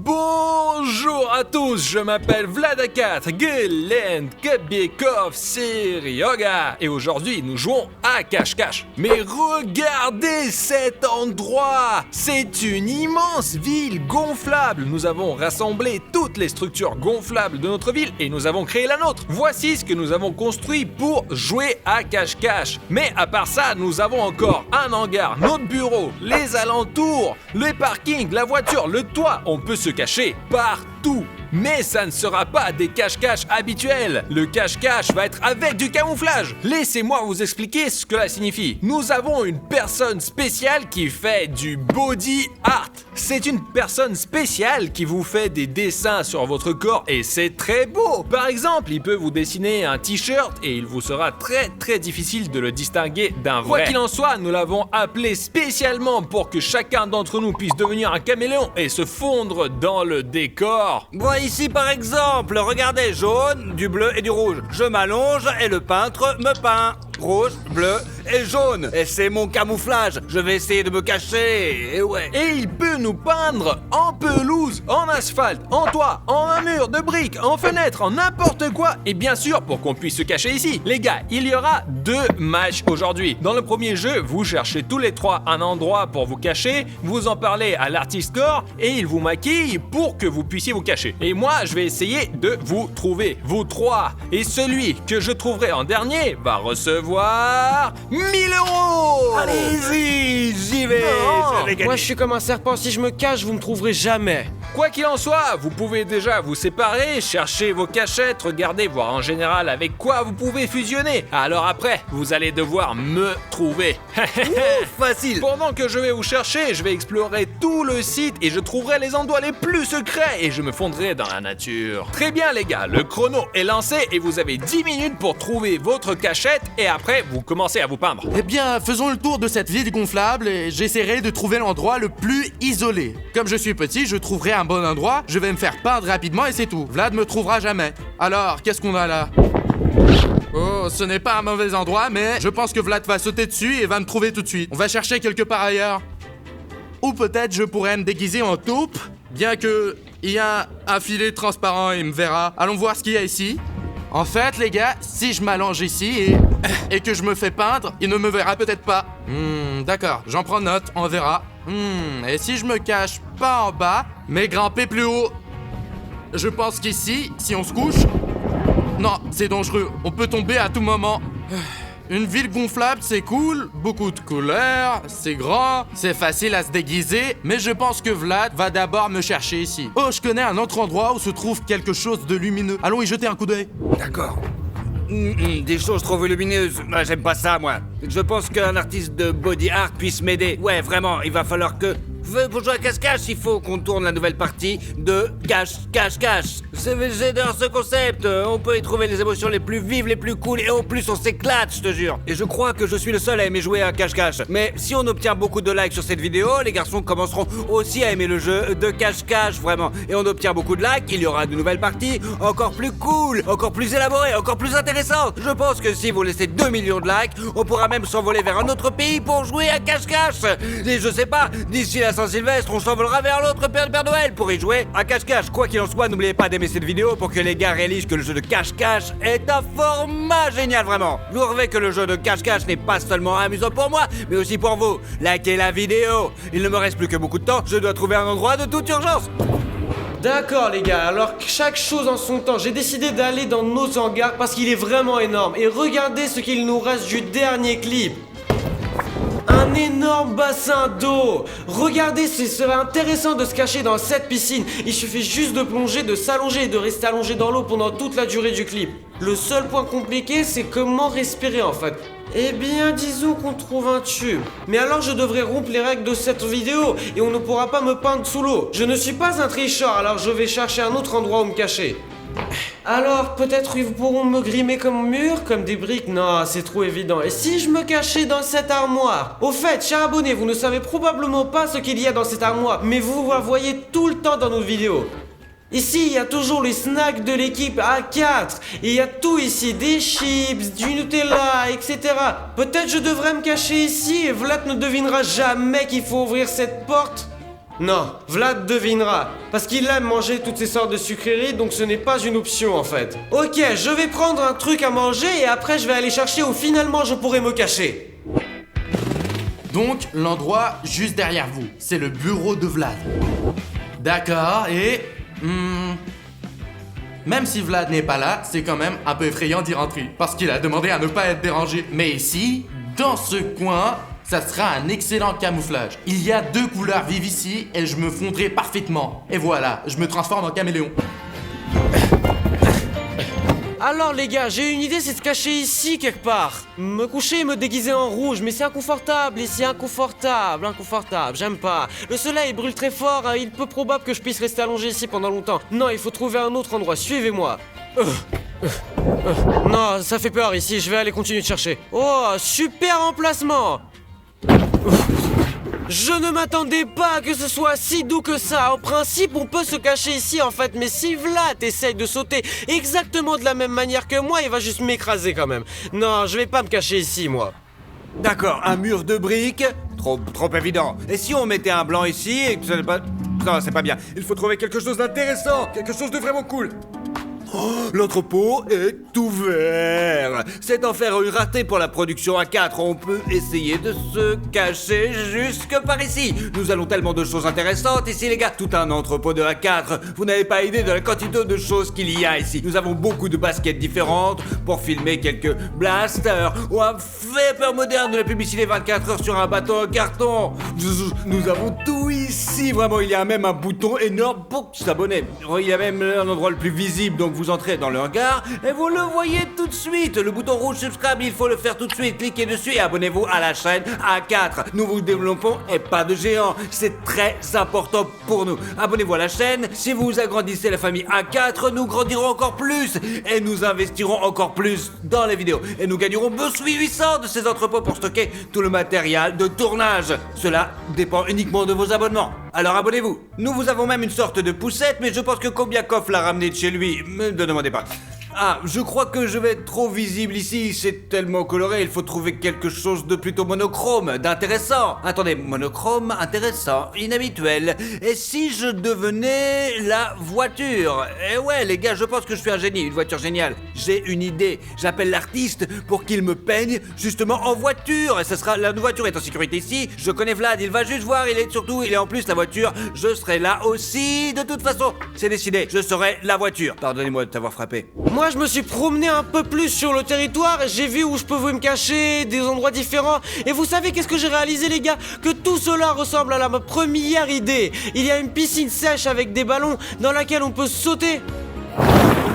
Bonjour à tous, je m'appelle Vladakat, Gelend, Kabekov, Serioga et aujourd'hui nous jouons à cache-cache. Mais regardez cet endroit! C'est une immense ville gonflable. Nous avons rassemblé toutes les structures gonflables de notre ville et nous avons créé la nôtre. Voici ce que nous avons construit pour jouer à cache-cache. Mais à part ça, nous avons encore un hangar, notre bureau, les alentours, les parkings, la voiture, le toit. On peut se cacher partout. Mais ça ne sera pas des cache-cache habituels. Le cache-cache va être avec du camouflage. Laissez-moi vous expliquer ce que cela signifie. Nous avons une personne spéciale qui fait du body art. C'est une personne spéciale qui vous fait des dessins sur votre corps et c'est très beau. Par exemple, il peut vous dessiner un t-shirt et il vous sera très difficile de le distinguer d'un vrai. Quoi qu'il en soit, nous l'avons appelé spécialement pour que chacun d'entre nous puisse devenir un caméléon et se fondre dans le décor. Moi ici par exemple, regardez, jaune, du bleu et du rouge. Je m'allonge et le peintre me peint. Rouge, bleu et jaune. Et c'est mon camouflage. Je vais essayer de me cacher. Et ouais. Et il peut nous peindre en pelouse, en asphalte, en toit, en un mur de briques, en fenêtre, en n'importe quoi. Et bien sûr, pour qu'on puisse se cacher ici. Les gars, il y aura 2 matchs aujourd'hui. Dans le premier jeu, vous cherchez tous les 3 un endroit pour vous cacher. Vous en parlez à l'artiste core et il vous maquille pour que vous puissiez vous cacher. Et moi, je vais essayer de vous trouver, vous 3. Et celui que je trouverai en dernier va recevoir 1000 €. Allez-y, j'y vais. Je vais gagner. Moi je suis comme un serpent, si je me cache, vous me trouverez jamais. Quoi qu'il en soit, vous pouvez déjà vous séparer, chercher vos cachettes, regarder, voir en général avec quoi vous pouvez fusionner. Alors après, vous allez devoir me trouver. Facile. Pendant que je vais vous chercher, je vais explorer tout le site et je trouverai les endroits les plus secrets et je me fondrai dans la nature. Très bien les gars, le chrono est lancé et vous avez 10 minutes pour trouver votre cachette et après vous commencez à vous peindre. Eh bien, faisons le tour de cette ville gonflable et j'essaierai de trouver l'endroit le plus isolé. Comme je suis petit, je trouverai un bon endroit, je vais me faire peindre rapidement et c'est tout. Vlad me trouvera jamais. Alors, qu'est-ce qu'on a là? Oh, ce n'est pas un mauvais endroit, mais je pense que Vlad va sauter dessus et va me trouver tout de suite. On va chercher quelque part ailleurs. Ou peut-être je pourrais me déguiser en taupe, bien que il y a un filet transparent et il me verra. Allons voir ce qu'il y a ici. En fait, les gars, si je m'allonge ici et que je me fais peindre, il ne me verra peut-être pas. D'accord, j'en prends note, on verra. Et si je me cache pas en bas, mais grimper plus haut? Je pense qu'ici, si on se couche... Non, c'est dangereux, on peut tomber à tout moment. Une ville gonflable, c'est cool, beaucoup de couleurs, c'est grand, c'est facile à se déguiser, mais je pense que Vlad va d'abord me chercher ici. Oh, je connais un autre endroit où se trouve quelque chose de lumineux. Allons y jeter un coup d'œil. D'accord. Des choses trop volumineuses. J'aime pas ça, moi. Je pense qu'un artiste de body art puisse m'aider. Ouais, vraiment, il va falloir que... Pour jouer à cache-cache, il faut qu'on tourne la nouvelle partie de cache-cache-cache. J'adore ce concept. On peut y trouver les émotions les plus vives, les plus cool, et en plus on s'éclate, je te jure. Et je crois que je suis le seul à aimer jouer à cache-cache. Mais si on obtient beaucoup de likes sur cette vidéo, les garçons commenceront aussi à aimer le jeu de cache-cache, vraiment. Et on obtient beaucoup de likes, il y aura de nouvelles parties encore plus cool, encore plus élaborées, encore plus intéressantes. Je pense que si vous laissez 2 millions de likes, on pourra même s'envoler vers un autre pays pour jouer à cache-cache. Et je sais pas, d'ici la Saint-Sylvestre, on s'envolera vers l'autre Père Noël pour y jouer à cache-cache. Quoi qu'il en soit, n'oubliez pas d'aimer cette vidéo pour que les gars réalisent que le jeu de cache-cache est un format génial, vraiment. Vous verrez que le jeu de cache-cache n'est pas seulement amusant pour moi, mais aussi pour vous. Likez la vidéo. Il ne me reste plus que beaucoup de temps, je dois trouver un endroit de toute urgence. D'accord les gars, alors chaque chose en son temps, j'ai décidé d'aller dans nos hangars parce qu'il est vraiment énorme. Et regardez ce qu'il nous reste du dernier clip. Un énorme bassin d'eau. Regardez, ce serait intéressant de se cacher dans cette piscine. Il suffit juste de plonger, de s'allonger et de rester allongé dans l'eau pendant toute la durée du clip. Le seul point compliqué, c'est comment respirer en fait. Eh bien, disons qu'on trouve un tube. Mais alors je devrais rompre les règles de cette vidéo et on ne pourra pas me peindre sous l'eau. Je ne suis pas un tricheur, alors je vais chercher un autre endroit où me cacher. Alors, peut-être ils pourront me grimer comme mur, comme des briques. Non, c'est trop évident. Et si je me cachais dans cette armoire? Au fait, chers abonnés, vous ne savez probablement pas ce qu'il y a dans cette armoire, mais vous la voyez tout le temps dans nos vidéos. Ici, il y a toujours les snacks de l'équipe A4. Et il y a tout ici, des chips, du Nutella, etc. Peut-être je devrais me cacher ici et Vlad ne devinera jamais qu'il faut ouvrir cette porte. Non, Vlad devinera. Parce qu'il aime manger toutes ces sortes de sucreries, donc ce n'est pas une option en fait. Ok, je vais prendre un truc à manger et après je vais aller chercher où finalement je pourrai me cacher. Donc, l'endroit juste derrière vous, c'est le bureau de Vlad. D'accord, et... même si Vlad n'est pas là, c'est quand même un peu effrayant d'y rentrer, parce qu'il a demandé à ne pas être dérangé. Mais ici, dans ce coin, ça sera un excellent camouflage. Il y a 2 couleurs vives ici, et je me fondrai parfaitement. Et voilà, je me transforme en caméléon. Alors les gars, j'ai une idée, c'est de se cacher ici quelque part. Me coucher et me déguiser en rouge, mais c'est inconfortable ici, inconfortable, j'aime pas. Le soleil brûle très fort, hein, il peut probable que je puisse rester allongé ici pendant longtemps. Non, il faut trouver un autre endroit, suivez-moi. Non, ça fait peur ici, je vais aller continuer de chercher. Oh, super emplacement. Je ne m'attendais pas à que ce soit si doux que ça. En principe, on peut se cacher ici en fait, mais si Vlad essaye de sauter exactement de la même manière que moi, il va juste m'écraser quand même. Non, je vais pas me cacher ici, moi. D'accord, un mur de briques. Trop évident. Et si on mettait un blanc ici et que ce n'est pas... Non, c'est pas bien. Il faut trouver quelque chose d'intéressant, quelque chose de vraiment cool. Oh, l'entrepôt est ouvert. C'est en faire une ratée pour la production A4. On peut essayer de se cacher jusque par ici. Nous allons tellement de choses intéressantes ici, les gars. Tout un entrepôt de A4. Vous n'avez pas idée de la quantité de choses qu'il y a ici. Nous avons beaucoup de baskets différentes pour filmer quelques blasters ou un vapeur moderne de la publicité 24 heures sur un bateau en carton. Nous avons tout ici. Vraiment, il y a même un bouton énorme pour s'abonner. Il y a même un endroit le plus visible, donc vous entrez dans le hangar et vous le voyez tout de suite. Le bouton rouge subscribe, il faut le faire tout de suite. Cliquez dessus et abonnez-vous à la chaîne A4. Nous vous développons et pas de géant. C'est très important pour nous. Abonnez-vous à la chaîne. Si vous agrandissez la famille A4, nous grandirons encore plus et nous investirons encore plus dans les vidéos. Et nous gagnerons Bosui 800 de ces entrepôts pour stocker tout le matériel de tournage. Cela dépend uniquement de vos abonnements. Alors abonnez-vous. Nous vous avons même une sorte de poussette, mais je pense que Kobiakov l'a ramené de chez lui. Ne demandez pas. Ah, je crois que je vais être trop visible ici, c'est tellement coloré, il faut trouver quelque chose de plutôt monochrome, d'intéressant. Attendez, monochrome, intéressant, inhabituel. Et si je devenais la voiture? Eh ouais, les gars, je pense que je suis un génie, une voiture géniale. J'ai une idée, j'appelle l'artiste pour qu'il me peigne justement en voiture. Et ça sera, la voiture est en sécurité ici, je connais Vlad, il va juste voir, il est en plus la voiture, je serai là aussi. De toute façon, c'est décidé, je serai la voiture. Pardonnez-moi de t'avoir frappé. Moi, je me suis promené un peu plus sur le territoire et j'ai vu où je pouvais me cacher, des endroits différents. Et vous savez qu'est-ce que j'ai réalisé, les gars? Que tout cela ressemble à ma première idée. Il y a une piscine sèche avec des ballons dans laquelle on peut sauter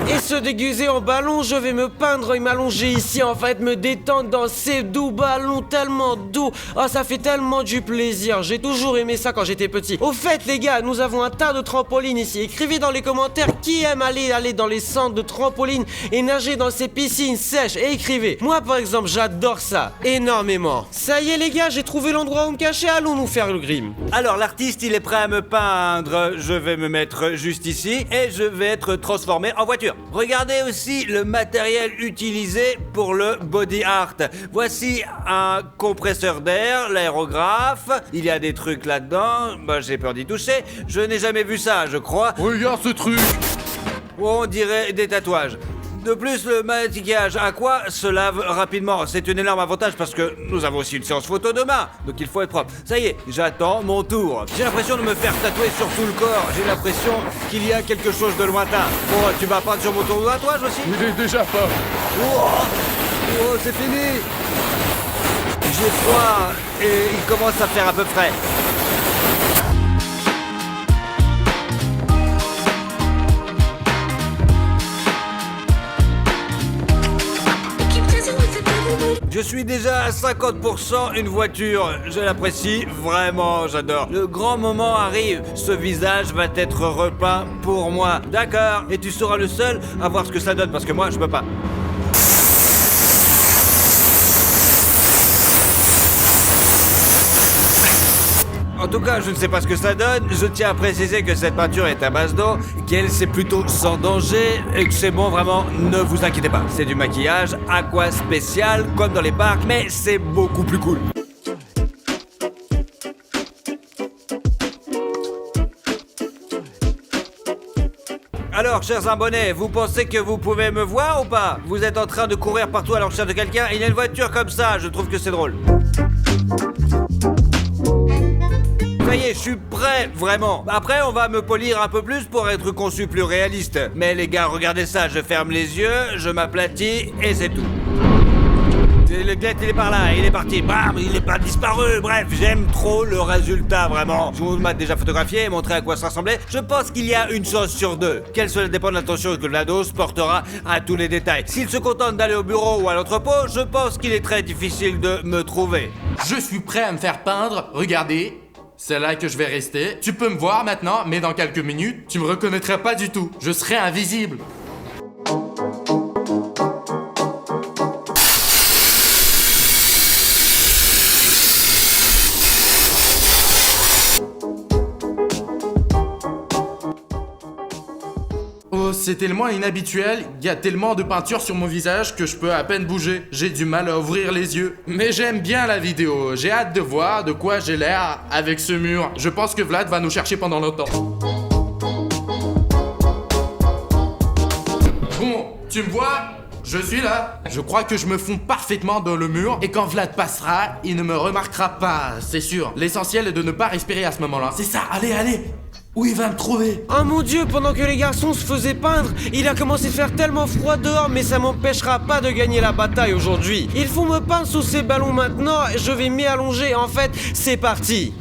et se déguiser en ballon. Je vais me peindre et m'allonger ici, en fait, me détendre dans ces doux ballons tellement doux. Oh, ça fait tellement du plaisir. J'ai toujours aimé ça quand j'étais petit. Au fait, les gars, nous avons un tas de trampolines ici. Écrivez dans les commentaires qui aime aller dans les centres de trampolines et nager dans ces piscines sèches. Et écrivez. Moi, par exemple, j'adore ça énormément. Ça y est, les gars, j'ai trouvé l'endroit où me cacher. Allons nous faire le grim. Alors, l'artiste, il est prêt à me peindre. Je vais me mettre juste ici et je vais être transformé en voiture. Regardez aussi le matériel utilisé pour le body art. Voici un compresseur d'air, l'aérographe. Il y a des trucs là-dedans. Bah, j'ai peur d'y toucher. Je n'ai jamais vu ça, je crois. Regarde ce truc! On dirait des tatouages. De plus, le maquillage aqua se lave rapidement. C'est un énorme avantage parce que nous avons aussi une séance photo demain. Donc il faut être propre. Ça y est, j'attends mon tour. J'ai l'impression de me faire tatouer sur tout le corps. J'ai l'impression qu'il y a quelque chose de lointain. Bon, tu vas peindre sur mon tour de tatouage aussi? Il est déjà pas. Oh, c'est fini. J'ai froid et il commence à faire à peu près. Je suis déjà à 50% une voiture. Je l'apprécie vraiment, j'adore. Le grand moment arrive. Ce visage va être repeint pour moi. D'accord. Et tu seras le seul à voir ce que ça donne parce que moi, je peux pas. En tout cas, je ne sais pas ce que ça donne. Je tiens à préciser que cette peinture est à base d'eau, qu'elle c'est plutôt sans danger et que c'est bon, vraiment, ne vous inquiétez pas. C'est du maquillage aqua spécial comme dans les parcs, mais c'est beaucoup plus cool. Alors, chers abonnés, vous pensez que vous pouvez me voir ou pas? Vous êtes en train de courir partout à la recherche de quelqu'un, il y a une voiture comme ça, je trouve que c'est drôle. Ça y est, je suis prêt, vraiment. Après, on va me polir un peu plus pour être conçu plus réaliste. Mais les gars, regardez ça, je ferme les yeux, je m'aplatis et c'est tout. Le gars, il est par là, il est parti, bam, il est pas disparu. Bref, j'aime trop le résultat, vraiment. Je vous m'ai déjà photographié et montré à quoi ça ressemblait. Je pense qu'il y a une chose sur deux. Qu'elle cela dépend de l'attention que Vlados portera à tous les détails. S'il se contente d'aller au bureau ou à l'entrepôt, je pense qu'il est très difficile de me trouver. Je suis prêt à me faire peindre, regardez. C'est là que je vais rester. Tu peux me voir maintenant, mais dans quelques minutes, tu me reconnaîtrais pas du tout. Je serai invisible. Oh, c'est tellement inhabituel, il y a tellement de peinture sur mon visage que je peux à peine bouger. J'ai du mal à ouvrir les yeux. Mais j'aime bien la vidéo, j'ai hâte de voir de quoi j'ai l'air avec ce mur. Je pense que Vlad va nous chercher pendant longtemps. Bon, tu me vois? Je suis là. Je crois que je me fonds parfaitement dans le mur et quand Vlad passera, il ne me remarquera pas, c'est sûr. L'essentiel est de ne pas respirer à ce moment-là. C'est ça, allez, allez! Où il va me trouver? Oh mon dieu, pendant que les garçons se faisaient peindre, il a commencé à faire tellement froid dehors, mais ça m'empêchera pas de gagner la bataille aujourd'hui. Il faut me peindre sous ces ballons maintenant, et je vais m'y allonger. En fait, c'est parti.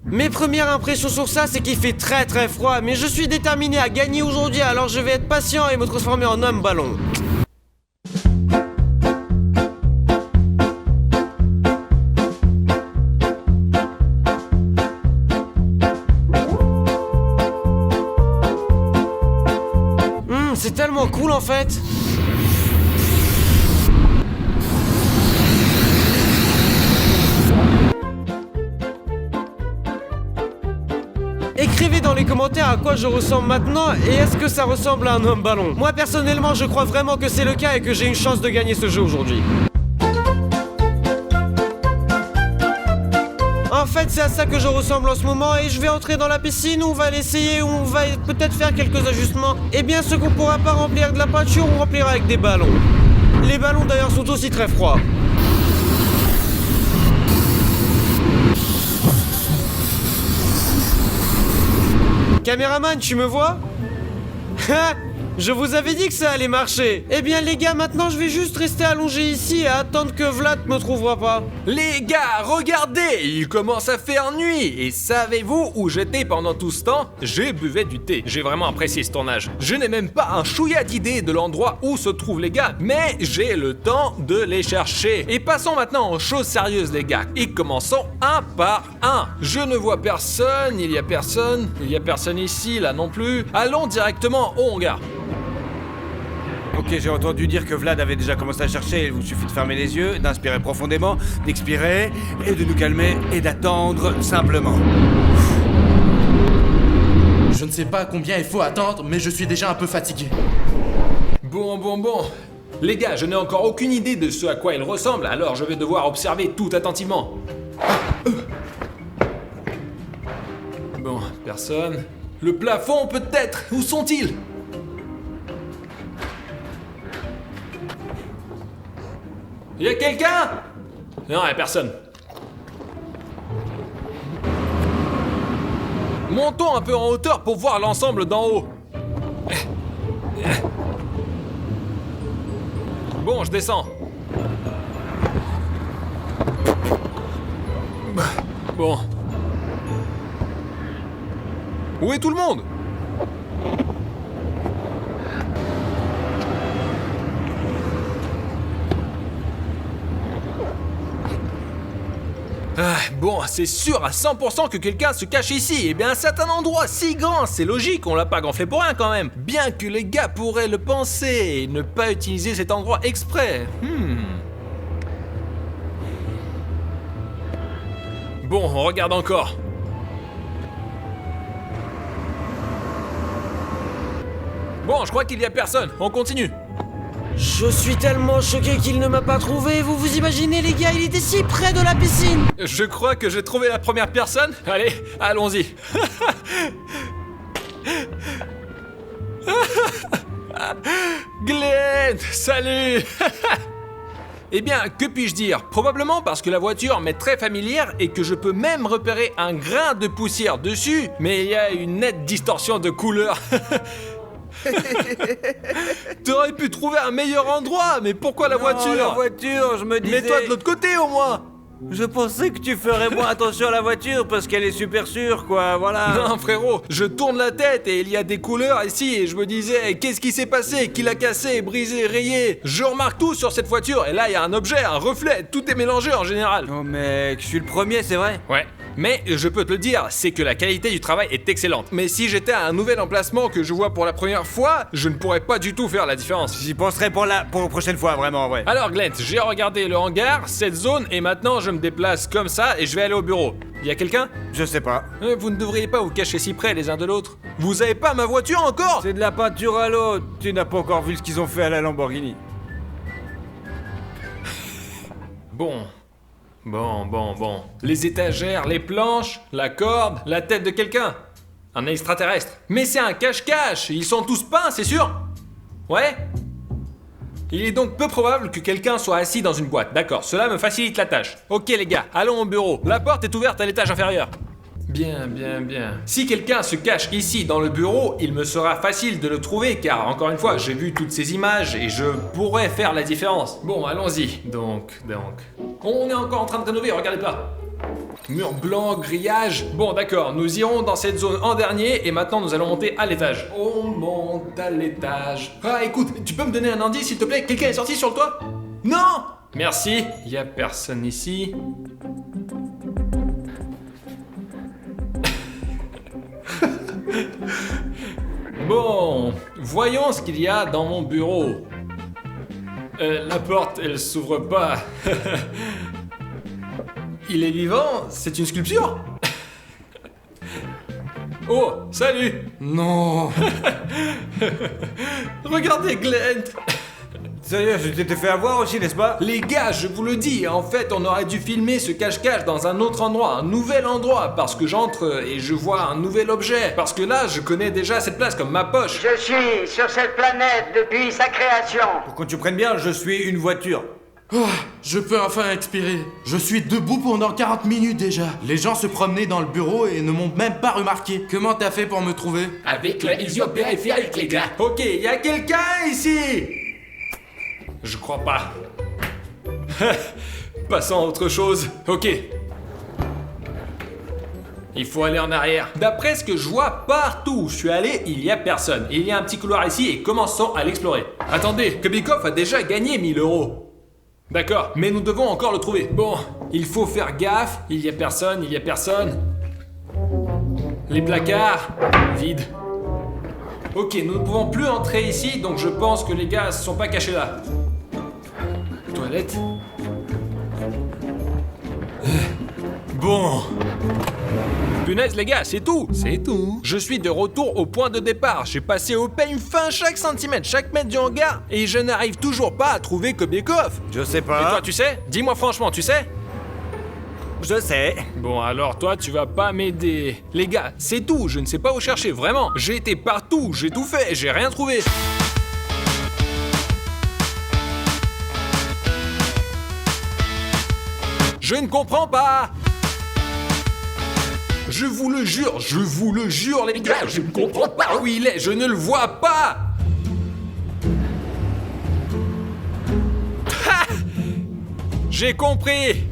Mes premières impressions sur ça, c'est qu'il fait très très froid, mais je suis déterminé à gagner aujourd'hui, alors je vais être patient et me transformer en homme ballon. C'est tellement cool en fait. Écrivez dans les commentaires à quoi je ressemble maintenant et est-ce que ça ressemble à un homme ballon. Moi personnellement je crois vraiment que c'est le cas et que j'ai une chance de gagner ce jeu aujourd'hui. En fait c'est à ça que je ressemble en ce moment et je vais entrer dans la piscine où on va l'essayer, où on va peut-être faire quelques ajustements. Et bien ce qu'on pourra pas remplir avec de la peinture, on remplira avec des ballons. Les ballons d'ailleurs sont aussi très froids. Caméraman, tu me vois? Je vous avais dit que ça allait marcher. Eh bien les gars, maintenant je vais juste rester allongé ici et attendre que Vlad me trouvera pas. Les gars, regardez, il commence à faire nuit. Et savez-vous où j'étais pendant tout ce temps? J'ai buvé du thé. J'ai vraiment apprécié ce tournage. Je n'ai même pas un chouïa d'idée de l'endroit où se trouvent les gars, mais j'ai le temps de les chercher. Et passons maintenant aux choses sérieuses les gars. Et commençons un par un. Je ne vois personne, il y a personne ici, là non plus. Allons directement au hangar. Ok, j'ai entendu dire que Vlad avait déjà commencé à chercher, il vous suffit de fermer les yeux, d'inspirer profondément, d'expirer, et de nous calmer, et d'attendre simplement. Je ne sais pas combien il faut attendre, mais je suis déjà un peu fatigué. Bon. Les gars, je n'ai encore aucune idée de ce à quoi il ressemble, alors je vais devoir observer tout attentivement. Bon, personne. Le plafond peut-être. Où sont-ils? Y'a quelqu'un? Non, y'a personne. Montons un peu en hauteur pour voir l'ensemble d'en haut. Bon, je descends. Bon. Où est tout le monde? Bon, c'est sûr à 100% que quelqu'un se cache ici. Et bien, à certain endroit si grand, c'est logique, on l'a pas gonflé pour rien quand même. Bien que les gars pourraient le penser et ne pas utiliser cet endroit exprès. Bon, on regarde encore. Bon, je crois qu'il y a personne. On continue. Je suis tellement choqué qu'il ne m'a pas trouvé. Vous vous imaginez, les gars, il était si près de la piscine. Je crois que j'ai trouvé la première personne. Allez, allons-y. Glenn, salut. Eh bien, que puis-je dire? Probablement parce que la voiture m'est très familière et que je peux même repérer un grain de poussière dessus, mais il y a une nette distorsion de couleur. T'aurais pu trouver un meilleur endroit, mais pourquoi la voiture? La voiture, je me disais... Mets-toi de l'autre côté au moins. Je pensais que tu ferais moins attention à la voiture parce qu'elle est super sûre, quoi, voilà. Non frérot, je tourne la tête et il y a des couleurs ici et je me disais qu'est-ce qui s'est passé, qui l'a cassé, brisé, rayé. Je remarque tout sur cette voiture et là il y a un objet, un reflet, tout est mélangé en général. Oh mec, je suis le premier, c'est vrai. Ouais. Mais je peux te le dire, c'est que la qualité du travail est excellente. Mais si j'étais à un nouvel emplacement que je vois pour la première fois, je ne pourrais pas du tout faire la différence. J'y penserai pour la prochaine fois, vraiment, ouais. Alors Glenn, j'ai regardé le hangar, cette zone et maintenant je me déplace comme ça et je vais aller au bureau. Y a quelqu'un? Je sais pas. Vous ne devriez pas vous cacher si près les uns de l'autre. Vous avez pas ma voiture encore? C'est de la peinture à l'eau. Tu n'as pas encore vu ce qu'ils ont fait à la Lamborghini. Bon. Les étagères, les planches, la corde, la tête de quelqu'un. Un extraterrestre. Mais c'est un cache-cache. Ils sont tous peints, c'est sûr? Ouais? Il est donc peu probable que quelqu'un soit assis dans une boîte. D'accord, cela me facilite la tâche. Ok les gars, allons au bureau. La porte est ouverte à l'étage inférieur. Bien. Si quelqu'un se cache ici dans le bureau, il me sera facile de le trouver car, encore une fois, j'ai vu toutes ces images et je pourrais faire la différence. Bon, allons-y. Donc. On est encore en train de rénover, regardez pas. Mur blanc, grillage. Bon, d'accord, nous irons dans cette zone en dernier et maintenant nous allons monter à l'étage. On monte à l'étage. Ah, écoute, tu peux me donner un indice s'il te plaît? Quelqu'un est sorti sur le toit? Non! Merci, y a personne ici. Bon, voyons ce qu'il y a dans mon bureau. La porte, elle s'ouvre pas. Il est vivant? C'est une sculpture? Oh, salut! Non. Regardez Glenn! Sérieux, je t'ai fait avoir aussi, n'est-ce pas? Les gars, je vous le dis, en fait, on aurait dû filmer ce cache-cache dans un autre endroit, un nouvel endroit, parce que j'entre et je vois un nouvel objet. Parce que là, je connais déjà cette place comme ma poche. Je suis sur cette planète depuis sa création. Pour que tu prennes bien, je suis une voiture. Oh, je peux enfin expirer. Je suis debout pendant 40 minutes déjà. Les gens se promenaient dans le bureau et ne m'ont même pas remarqué. Comment t'as fait pour me trouver? Avec la vision périphérique, les gars. Ok, y a quelqu'un ici? Je crois pas. Passons à autre chose. Ok. Il faut aller en arrière. D'après ce que je vois partout où je suis allé, il y a personne. Il y a un petit couloir ici et commençons à l'explorer. Attendez, Kubikov a déjà gagné 1000 €. D'accord, mais nous devons encore le trouver. Bon, il faut faire gaffe. Il y a personne. Les placards, vides. Ok, nous ne pouvons plus entrer ici, donc je pense que les gars ne sont pas cachés là. Toilette. Bon. Punaise les gars, c'est tout. Je suis de retour au point de départ. J'ai passé au peigne fin chaque centimètre, chaque mètre du hangar, et je n'arrive toujours pas à trouver Kubikov. Je sais Et toi, pas. tu sais? Dis-moi franchement, tu sais? Je sais. Bon, alors toi, tu vas pas m'aider. Les gars, c'est tout, je ne sais pas où chercher, vraiment. J'ai été partout, j'ai tout fait, j'ai rien trouvé. Je ne comprends pas. Je vous le jure, les gars, je ne comprends pas où il est, je ne le vois pas. Ha! J'ai compris.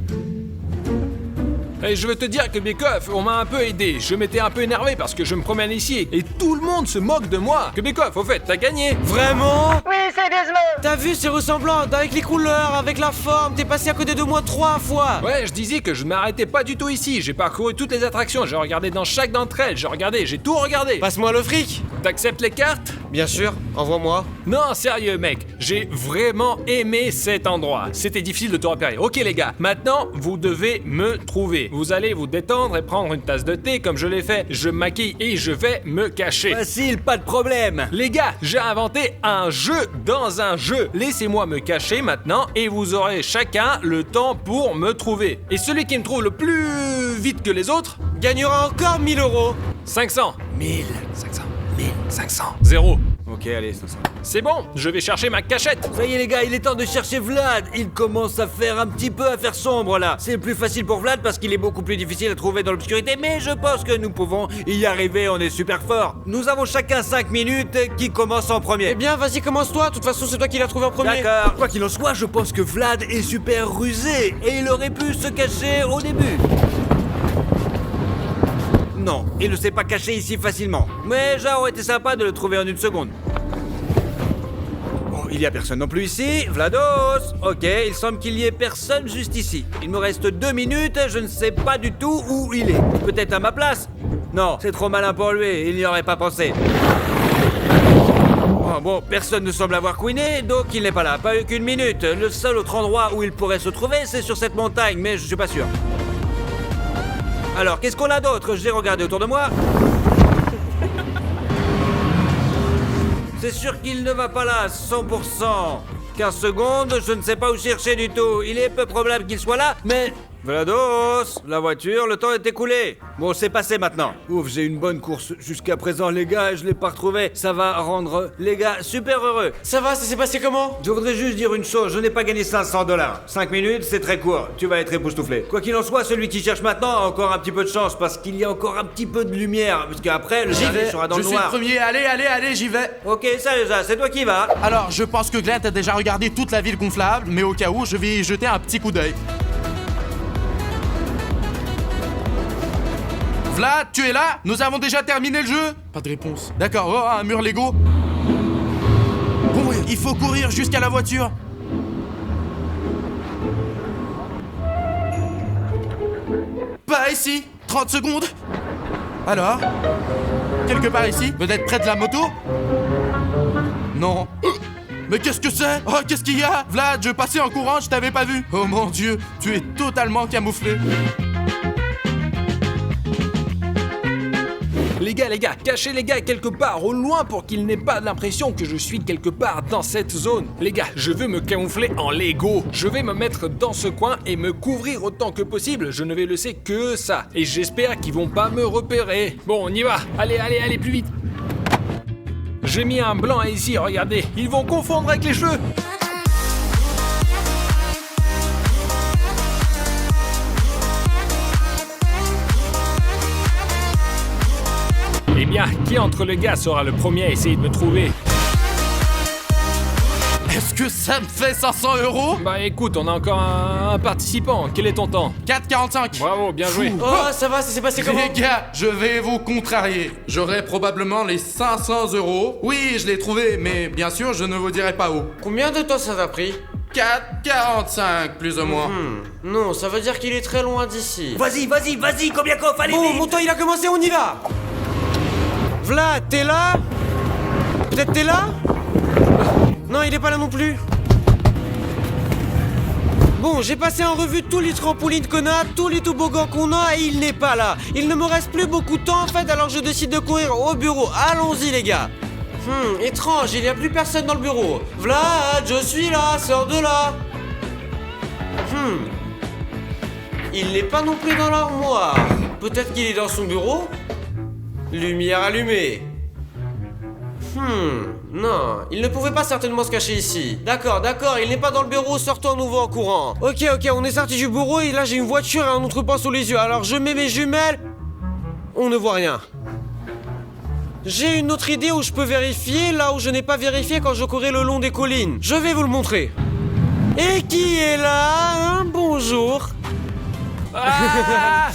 Et je veux te dire que Kubikov, on m'a un peu aidé. Je m'étais un peu énervé parce que je me promène ici et tout le monde se moque de moi. Kubikov, au fait, t'as gagné. Vraiment? Oui, c'est Desmond. T'as vu, c'est ressemblant, avec les couleurs, avec la forme, t'es passé à côté de moi 3 fois. Ouais, je disais que je m'arrêtais pas du tout ici. J'ai parcouru toutes les attractions, j'ai regardé dans chaque d'entre elles, j'ai tout regardé. Passe-moi le fric. T'acceptes les cartes? Bien sûr, envoie-moi. Non, sérieux mec, j'ai vraiment aimé cet endroit. C'était difficile de te repérer. Ok les gars, maintenant vous devez me trouver. Vous allez vous détendre et prendre une tasse de thé comme je l'ai fait. Je me maquille et je vais me cacher. Facile, pas de problème. Les gars, j'ai inventé un jeu dans un jeu. Laissez-moi me cacher maintenant et vous aurez chacun le temps pour me trouver. Et celui qui me trouve le plus vite que les autres, Gagnera encore 1000 euros. 500. 1000. 500. 500. 0. Ok, allez, 500. C'est bon, je vais chercher ma cachette. Ça y est les gars, il est temps de chercher Vlad. Il commence à faire un petit peu à faire sombre là. C'est plus facile pour Vlad parce qu'il est beaucoup plus difficile à trouver dans l'obscurité, mais je pense que nous pouvons y arriver, on est super fort. Nous avons chacun 5 minutes. Qui commence en Eh premier? bien, vas-y, commence-toi. De toute façon, c'est toi qui l'as trouvé en premier. D'accord. Quoi qu'il en soit, je pense que Vlad est super rusé et il aurait pu se cacher au début. Non, il ne s'est pas caché ici facilement. Mais ça aurait été sympa de le trouver en une seconde. Bon, il y a personne non plus ici. Vlados! Ok, il semble qu'il y ait personne juste ici. Il me reste 2 minutes, je ne sais pas du tout où il est. Peut-être à ma place? Non, c'est trop malin pour lui, il n'y aurait pas pensé. Oh, bon, personne ne semble avoir couiné, donc il n'est pas là. Pas eu qu'une minute. Le seul autre endroit où il pourrait se trouver, c'est sur cette montagne, mais je suis pas sûr. Alors, qu'est-ce qu'on a d'autre? J'ai regardé autour de moi. C'est sûr qu'il ne va pas là, 100%. 15 secondes, je ne sais pas où chercher du tout. Il est peu probable qu'il soit là, mais... Vlados, la voiture, le temps est écoulé. Bon, c'est passé maintenant. Ouf, j'ai une bonne course jusqu'à présent, les gars, et je l'ai pas retrouvé. Ça va rendre les gars super heureux. Ça va, ça s'est passé comment? Je voudrais juste dire une chose, je n'ai pas gagné 500 $. 5 minutes, c'est très court. Tu vas être époustouflé. Quoi qu'il en soit, celui qui cherche maintenant a encore un petit peu de chance, parce qu'il y a encore un petit peu de lumière, parce qu'après, le J'y dernier vais. sera dans Je le suis le noir. premier. Allez, j'y vais. Ok, ça déjà, c'est toi qui vas. Alors, je pense que Glenn a déjà regardé toute la ville gonflable, mais au cas où, je vais y jeter un petit coup d'œil. Vlad, tu es là? Nous avons déjà terminé le jeu? Pas de réponse. D'accord, oh, un mur Lego. Bon, il faut courir jusqu'à la voiture. Pas ici. 30 secondes. Alors? Quelque part ici? Peut-être près de la moto? Non. Mais qu'est-ce que c'est? Oh, qu'est-ce qu'il y a? Vlad, je passais en courant, je t'avais pas vu. Oh mon Dieu, tu es totalement camouflé. Les gars, cachez les gars quelque part au loin pour qu'ils n'aient pas l'impression que je suis quelque part dans cette zone. Les gars, je veux me camoufler en Lego. Je vais me mettre dans ce coin et me couvrir autant que possible. Je ne vais laisser que ça. Et j'espère qu'ils vont pas me repérer. Bon, on y va. Allez, plus vite. J'ai mis un blanc ici, regardez. Ils vont confondre avec les cheveux. Eh bien, qui entre les gars sera le premier à essayer de me trouver? Est-ce que ça me fait 500 €? Bah écoute, on a encore un participant. Quel est ton temps? 4,45. Bravo, bien joué. Oh, ça va, ça s'est passé comment? Les gars, je vais vous contrarier. J'aurai probablement les 500 €. Oui, je l'ai trouvé, mais bien sûr, je ne vous dirai pas où. Combien de temps ça t'a pris? 4,45 plus ou moins. Non, ça veut dire qu'il est très loin d'ici. Vas-y, combien qu'on fallait Bon, vite. mon temps il a commencé, on y va. Vlad, t'es là? Peut-être t'es là? Non, il est pas là non plus. Bon, j'ai passé en revue tous les trampolines qu'on a, tous les toboggans qu'on a, et il n'est pas là. Il ne me reste plus beaucoup de temps en fait, alors je décide de courir au bureau. Allons-y les gars. Étrange, il n'y a plus personne dans le bureau. Vlad, je suis là, sors de là. Il n'est pas non plus dans l'armoire. Peut-être qu'il est dans son bureau? Lumière allumée. Non, il ne pouvait pas certainement se cacher ici. D'accord, il n'est pas dans le bureau, sortons à nouveau en courant. Ok, on est sorti du bureau et là j'ai une voiture et un autre pan sous les yeux. Alors je mets mes jumelles. On ne voit rien. J'ai une autre idée où je peux vérifier là où je n'ai pas vérifié quand je courais le long des collines. Je vais vous le montrer. Et qui est là, hein? Bonjour. Ah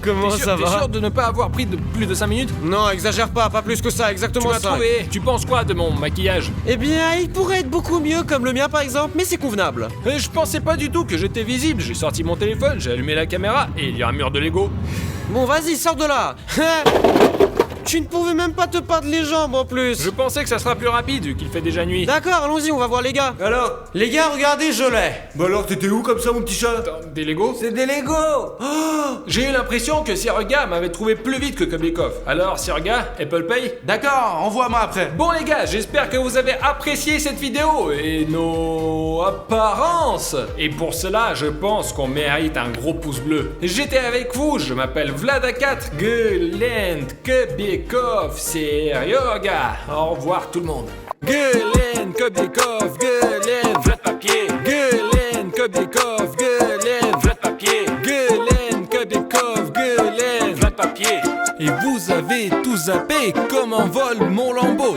Comment ça T'es va? sûr de ne pas avoir pris de plus de 5 minutes? Non, exagère pas plus que ça, Tu exactement m'as ça. trouvé. Tu penses quoi de mon maquillage? Eh bien, il pourrait être beaucoup mieux comme le mien par exemple, mais c'est convenable. Je pensais pas du tout que j'étais visible. J'ai sorti mon téléphone, j'ai allumé la caméra et il y a un mur de Lego. Bon, vas-y, sors de là. tu ne pouvais même pas te peindre les jambes en plus. Je pensais que ça sera plus rapide vu qu'il fait déjà nuit. D'accord, allons-y, on va voir les gars. Alors? Les gars, regardez, je l'ai. Bah alors, t'étais où comme ça, mon petit chat? Attends, des Legos? C'est des Legos! J'ai eu l'impression que Sirga m'avait trouvé plus vite que Kobikov. Alors, Sirga, Apple Pay? D'accord, envoie-moi après. Bon les gars, j'espère que vous avez apprécié cette vidéo et nos apparences. Et pour cela, je pense qu'on mérite un gros pouce bleu. J'étais avec vous, je m'appelle Vlad4, Gulen, Kobikov, Seryoga. Au revoir tout le monde. Gulen, Kobikov, Gulen, Vlad Papier. Gulen, Kobikov, Gulen, Vlad Papier. Gulen, Kobikov, Gulen, Vlad Papier. Et vous avez tout zappé comme un vol mon lambeau.